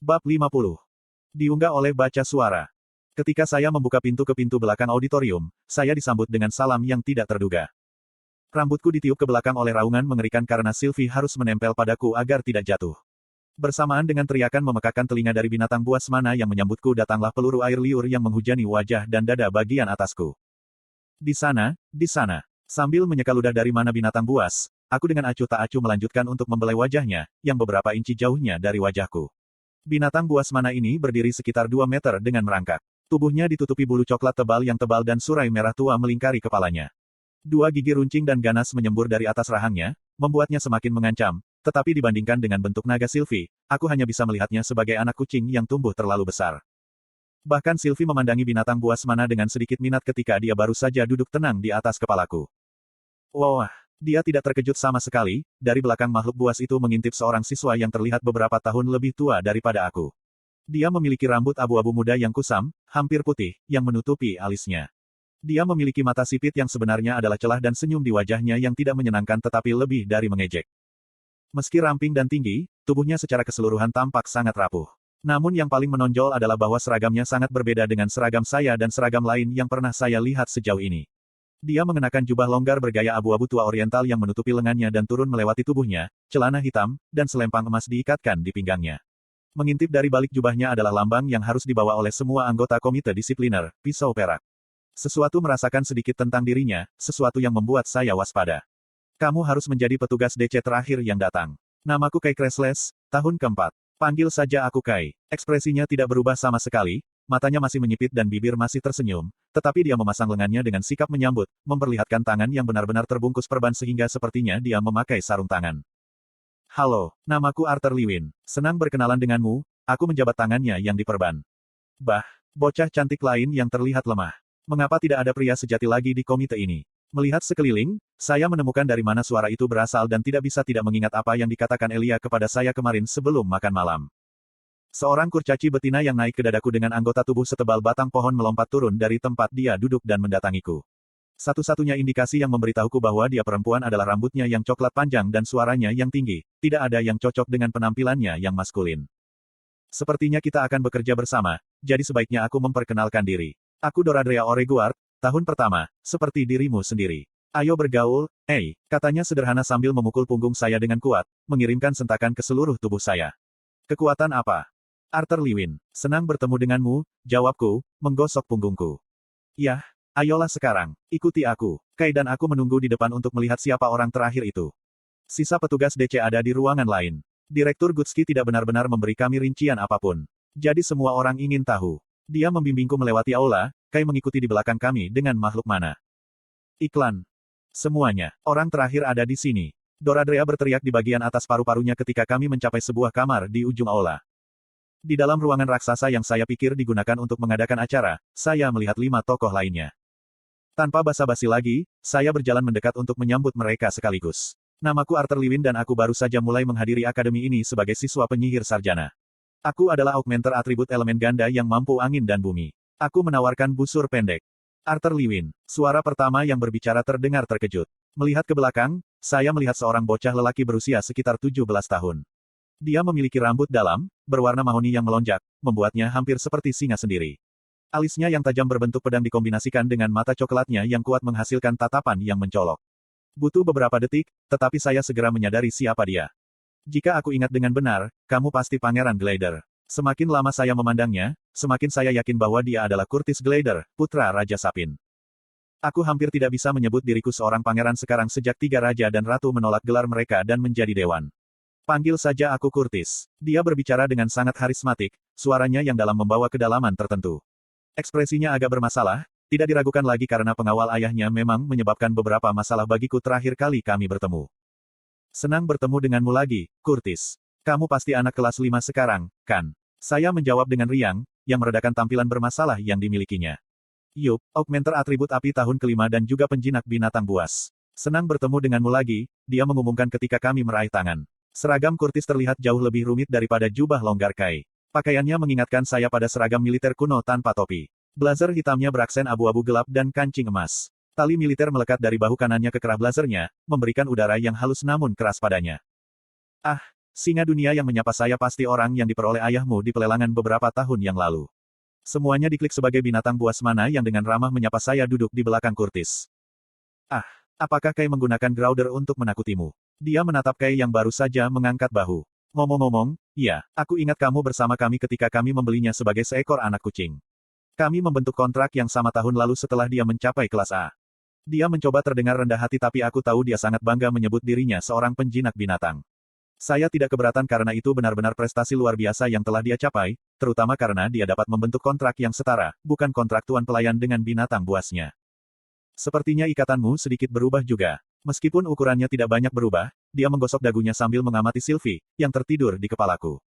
Bab 50. Diunggah oleh baca suara. Ketika saya membuka pintu ke pintu belakang auditorium, saya disambut dengan salam yang tidak terduga. Rambutku ditiup ke belakang oleh raungan mengerikan karena Sylvie harus menempel padaku agar tidak jatuh. Bersamaan dengan teriakan memekakkan telinga dari binatang buas mana yang menyambutku datanglah peluru air liur yang menghujani wajah dan dada bagian atasku. Di sana, sambil menyeka ludah dari mana binatang buas, aku dengan acuh tak acuh melanjutkan untuk membelai wajahnya, yang beberapa inci jauhnya dari wajahku. Binatang buas mana ini berdiri sekitar 2 meter dengan merangkak. Tubuhnya ditutupi bulu coklat tebal yang tebal dan surai merah tua melingkari kepalanya. 2 gigi runcing dan ganas menyembur dari atas rahangnya, membuatnya semakin mengancam, tetapi dibandingkan dengan bentuk naga Sylvie, aku hanya bisa melihatnya sebagai anak kucing yang tumbuh terlalu besar. Bahkan Sylvie memandangi binatang buas mana dengan sedikit minat ketika dia baru saja duduk tenang di atas kepalaku. Wah, dia tidak terkejut sama sekali, dari belakang makhluk buas itu mengintip seorang siswa yang terlihat beberapa tahun lebih tua daripada aku. Dia memiliki rambut abu-abu muda yang kusam, hampir putih, yang menutupi alisnya. Dia memiliki mata sipit yang sebenarnya adalah celah dan senyum di wajahnya yang tidak menyenangkan tetapi lebih dari mengejek. Meski ramping dan tinggi, tubuhnya secara keseluruhan tampak sangat rapuh. Namun yang paling menonjol adalah bahwa seragamnya sangat berbeda dengan seragam saya dan seragam lain yang pernah saya lihat sejauh ini. Dia mengenakan jubah longgar bergaya abu-abu tua oriental yang menutupi lengannya dan turun melewati tubuhnya, celana hitam, dan selempang emas diikatkan di pinggangnya. Mengintip dari balik jubahnya adalah lambang yang harus dibawa oleh semua anggota komite disipliner, pisau perak. Sesuatu merasakan sedikit tentang dirinya, sesuatu yang membuat saya waspada. Kamu harus menjadi petugas DC terakhir yang datang. Namaku Kai Kresles, tahun keempat. Panggil saja aku Kai. Ekspresinya tidak berubah sama sekali, matanya masih menyipit dan bibir masih tersenyum, tetapi dia memasang lengannya dengan sikap menyambut, memperlihatkan tangan yang benar-benar terbungkus perban sehingga sepertinya dia memakai sarung tangan. Halo, namaku Arthur Lewin. Senang berkenalan denganmu, aku menjabat tangannya yang diperban. Bah, bocah cantik lain yang terlihat lemah. Mengapa tidak ada pria sejati lagi di komite ini? Melihat sekeliling, saya menemukan dari mana suara itu berasal dan tidak bisa tidak mengingat apa yang dikatakan Elia kepada saya kemarin sebelum makan malam. Seorang kurcaci betina yang naik ke dadaku dengan anggota tubuh setebal batang pohon melompat turun dari tempat dia duduk dan mendatangiku. Satu-satunya indikasi yang memberitahuku bahwa dia perempuan adalah rambutnya yang coklat panjang dan suaranya yang tinggi, tidak ada yang cocok dengan penampilannya yang maskulin. Sepertinya kita akan bekerja bersama, jadi sebaiknya aku memperkenalkan diri. Aku Doradrea Oreguard, tahun pertama, seperti dirimu sendiri. Ayo bergaul, katanya sederhana sambil memukul punggung saya dengan kuat, mengirimkan sentakan ke seluruh tubuh saya. Kekuatan apa? Arthur Lewin, senang bertemu denganmu, jawabku, menggosok punggungku. Yah, ayolah sekarang, ikuti aku. Kai dan aku menunggu di depan untuk melihat siapa orang terakhir itu. Sisa petugas DC ada di ruangan lain. Direktur Gutski tidak benar-benar memberi kami rincian apapun. Jadi semua orang ingin tahu. Dia membimbingku melewati aula, Kai mengikuti di belakang kami dengan makhluk mana. Iklan. Semuanya, orang terakhir ada di sini. Doradrea berteriak di bagian atas paru-parunya ketika kami mencapai sebuah kamar di ujung aula. Di dalam ruangan raksasa yang saya pikir digunakan untuk mengadakan acara, saya melihat 5 tokoh lainnya. Tanpa basa-basi lagi, saya berjalan mendekat untuk menyambut mereka sekaligus. Namaku Arthur Lewin dan aku baru saja mulai menghadiri akademi ini sebagai siswa penyihir sarjana. Aku adalah augmenter atribut elemen ganda yang mampu angin dan bumi. Aku menawarkan busur pendek. Arthur Lewin, suara pertama yang berbicara terdengar terkejut. Melihat ke belakang, saya melihat seorang bocah lelaki berusia sekitar 17 tahun. Dia memiliki rambut dalam, berwarna mahoni yang melonjak, membuatnya hampir seperti singa sendiri. Alisnya yang tajam berbentuk pedang dikombinasikan dengan mata coklatnya yang kuat menghasilkan tatapan yang mencolok. Butuh beberapa detik, tetapi saya segera menyadari siapa dia. Jika aku ingat dengan benar, kamu pasti Pangeran Glider. Semakin lama saya memandangnya, semakin saya yakin bahwa dia adalah Curtis Glider, putra Raja Sapin. Aku hampir tidak bisa menyebut diriku seorang pangeran sekarang sejak 3 raja dan ratu menolak gelar mereka dan menjadi dewan. Panggil saja aku Curtis. Dia berbicara dengan sangat karismatik, suaranya yang dalam membawa kedalaman tertentu. Ekspresinya agak bermasalah, tidak diragukan lagi karena pengawal ayahnya memang menyebabkan beberapa masalah bagiku terakhir kali kami bertemu. Senang bertemu denganmu lagi, Curtis. Kamu pasti anak kelas 5 sekarang, kan? Saya menjawab dengan riang, yang meredakan tampilan bermasalah yang dimilikinya. Yup, augmenter atribut api tahun kelima dan juga penjinak binatang buas. Senang bertemu denganmu lagi, dia mengumumkan ketika kami meraih tangan. Seragam Curtis terlihat jauh lebih rumit daripada jubah longgar Kai. Pakaiannya mengingatkan saya pada seragam militer kuno tanpa topi. Blazer hitamnya beraksen abu-abu gelap dan kancing emas. Tali militer melekat dari bahu kanannya ke kerah blazernya, memberikan udara yang halus namun keras padanya. Ah, Singa dunia yang menyapa saya pasti orang yang diperoleh ayahmu di pelelangan beberapa tahun yang lalu. Semuanya diklik sebagai binatang buas mana yang dengan ramah menyapa saya duduk di belakang Curtis. Ah, apakah Kai menggunakan Grounder untuk menakutimu? Dia menatap Kai yang baru saja mengangkat bahu. Ngomong-ngomong, iya, aku ingat kamu bersama kami ketika kami membelinya sebagai seekor anak kucing. Kami membentuk kontrak yang sama tahun lalu setelah dia mencapai kelas A. Dia mencoba terdengar rendah hati tapi aku tahu dia sangat bangga menyebut dirinya seorang penjinak binatang. Saya tidak keberatan karena itu benar-benar prestasi luar biasa yang telah dia capai, terutama karena dia dapat membentuk kontrak yang setara, bukan kontrak tuan pelayan dengan binatang buasnya. Sepertinya ikatanmu sedikit berubah juga. Meskipun ukurannya tidak banyak berubah, dia menggosok dagunya sambil mengamati Sylvie, yang tertidur di kepalaku.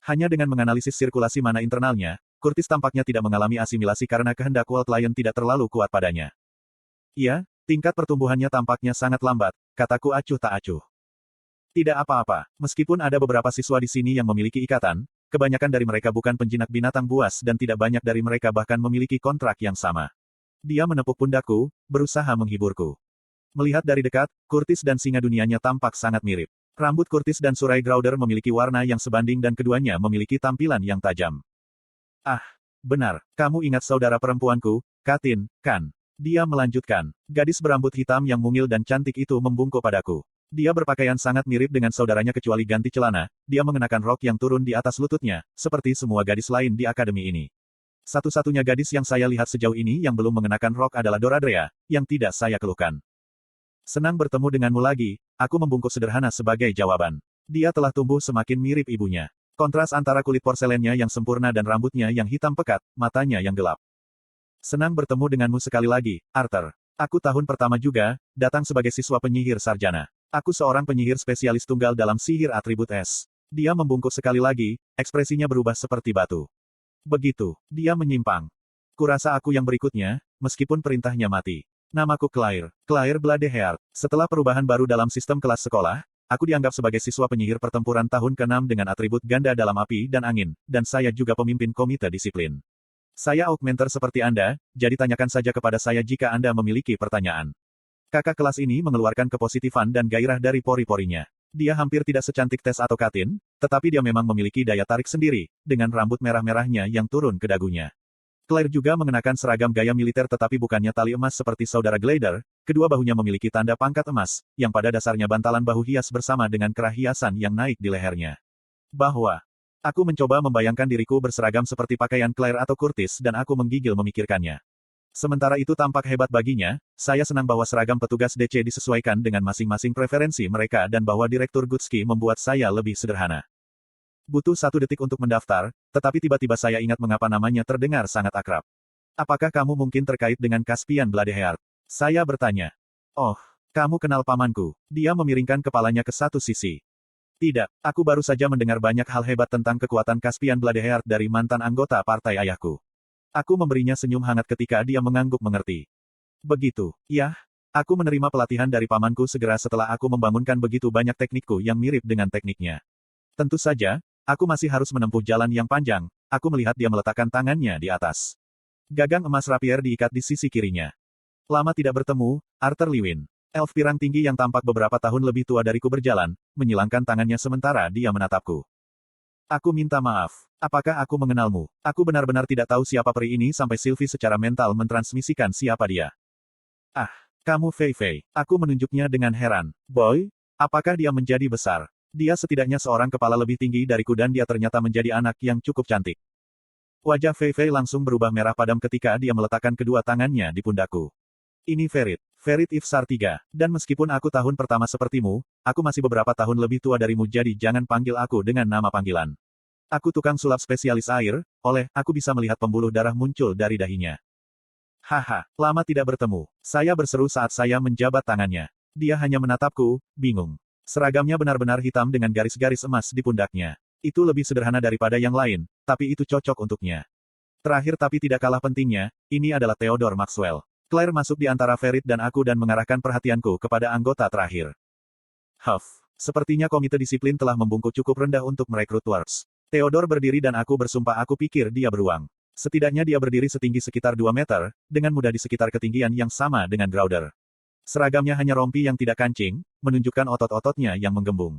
Hanya dengan menganalisis sirkulasi mana internalnya, Curtis tampaknya tidak mengalami asimilasi karena kehendak Wild Lion tidak terlalu kuat padanya. Iya, tingkat pertumbuhannya tampaknya sangat lambat, kataku acuh tak acuh. Tidak apa-apa, meskipun ada beberapa siswa di sini yang memiliki ikatan, kebanyakan dari mereka bukan penjinak binatang buas dan tidak banyak dari mereka bahkan memiliki kontrak yang sama. Dia menepuk pundakku, berusaha menghiburku. Melihat dari dekat, Curtis dan singa dunianya tampak sangat mirip. Rambut Curtis dan Surai Grounder memiliki warna yang sebanding dan keduanya memiliki tampilan yang tajam. Ah, benar, kamu ingat saudara perempuanku, Katin, kan? Dia melanjutkan. Gadis berambut hitam yang mungil dan cantik itu membungkuk padaku. Dia berpakaian sangat mirip dengan saudaranya kecuali ganti celana, dia mengenakan rok yang turun di atas lututnya, seperti semua gadis lain di akademi ini. Satu-satunya gadis yang saya lihat sejauh ini yang belum mengenakan rok adalah Doradrea, yang tidak saya keluhkan. Senang bertemu denganmu lagi, aku membungkuk sederhana sebagai jawaban. Dia telah tumbuh semakin mirip ibunya. Kontras antara kulit porselennya yang sempurna dan rambutnya yang hitam pekat, matanya yang gelap. Senang bertemu denganmu sekali lagi, Arthur. Aku tahun pertama juga, datang sebagai siswa penyihir sarjana. Aku seorang penyihir spesialis tunggal dalam sihir atribut es. Dia membungkuk sekali lagi, ekspresinya berubah seperti batu. Begitu, dia menyimpang. Kurasa aku yang berikutnya, meskipun perintahnya mati. Namaku Claire Bladeheart. Setelah perubahan baru dalam sistem kelas sekolah, aku dianggap sebagai siswa penyihir pertempuran tahun ke-6 dengan atribut ganda dalam api dan angin, dan saya juga pemimpin komite disiplin. Saya augmenter seperti Anda, jadi tanyakan saja kepada saya jika Anda memiliki pertanyaan. Kakak kelas ini mengeluarkan kepositifan dan gairah dari pori-porinya. Dia hampir tidak secantik Tess atau Katin, tetapi dia memang memiliki daya tarik sendiri, dengan rambut merah-merahnya yang turun ke dagunya. Claire juga mengenakan seragam gaya militer tetapi bukannya tali emas seperti saudara Glider, kedua bahunya memiliki tanda pangkat emas, yang pada dasarnya bantalan bahu hias bersama dengan kerah hiasan yang naik di lehernya. Aku mencoba membayangkan diriku berseragam seperti pakaian Claire atau Curtis dan aku menggigil memikirkannya. Sementara itu tampak hebat baginya, saya senang bahwa seragam petugas DC disesuaikan dengan masing-masing preferensi mereka dan bahwa Direktur Gutski membuat saya lebih sederhana. Butuh 1 detik untuk mendaftar, tetapi tiba-tiba saya ingat mengapa namanya terdengar sangat akrab. Apakah kamu mungkin terkait dengan Caspian Bladeheart? Saya bertanya. Oh, kamu kenal pamanku. Dia memiringkan kepalanya ke satu sisi. Tidak, aku baru saja mendengar banyak hal hebat tentang kekuatan Caspian Bladeheart dari mantan anggota partai ayahku. Aku memberinya senyum hangat ketika dia mengangguk mengerti. Begitu, ya, aku menerima pelatihan dari pamanku segera setelah aku membangunkan begitu banyak teknikku yang mirip dengan tekniknya. Tentu saja, aku masih harus menempuh jalan yang panjang, aku melihat dia meletakkan tangannya di atas. Gagang emas rapier diikat di sisi kirinya. Lama tidak bertemu, Arthur Lewin. Elf pirang tinggi yang tampak beberapa tahun lebih tua dariku berjalan, menyilangkan tangannya sementara dia menatapku. Aku minta maaf. Apakah aku mengenalmu? Aku benar-benar tidak tahu siapa peri ini sampai Sylvie secara mental mentransmisikan siapa dia. Ah, kamu Fei Fei. Aku menunjuknya dengan heran. Boy, apakah dia menjadi besar? Dia setidaknya seorang kepala lebih tinggi dariku dan dia ternyata menjadi anak yang cukup cantik. Wajah Fei Fei langsung berubah merah padam ketika dia meletakkan kedua tangannya di pundakku. Ini Ferit Ifsar 3, dan meskipun aku tahun pertama sepertimu, aku masih beberapa tahun lebih tua darimu jadi jangan panggil aku dengan nama panggilan. Aku tukang sulap spesialis air, aku bisa melihat pembuluh darah muncul dari dahinya. Haha, lama tidak bertemu. Saya berseru saat saya menjabat tangannya. Dia hanya menatapku, bingung. Seragamnya benar-benar hitam dengan garis-garis emas di pundaknya. Itu lebih sederhana daripada yang lain, tapi itu cocok untuknya. Terakhir tapi tidak kalah pentingnya, ini adalah Theodore Maxwell. Claire masuk di antara Ferit dan aku dan mengarahkan perhatianku kepada anggota terakhir. Sepertinya komite disiplin telah membungkuk cukup rendah untuk merekrut Dwarfs. Theodore berdiri dan aku bersumpah aku pikir dia beruang. Setidaknya dia berdiri setinggi sekitar 2 meter, dengan mudah di sekitar ketinggian yang sama dengan Grounder. Seragamnya hanya rompi yang tidak kancing, menunjukkan otot-ototnya yang menggembung.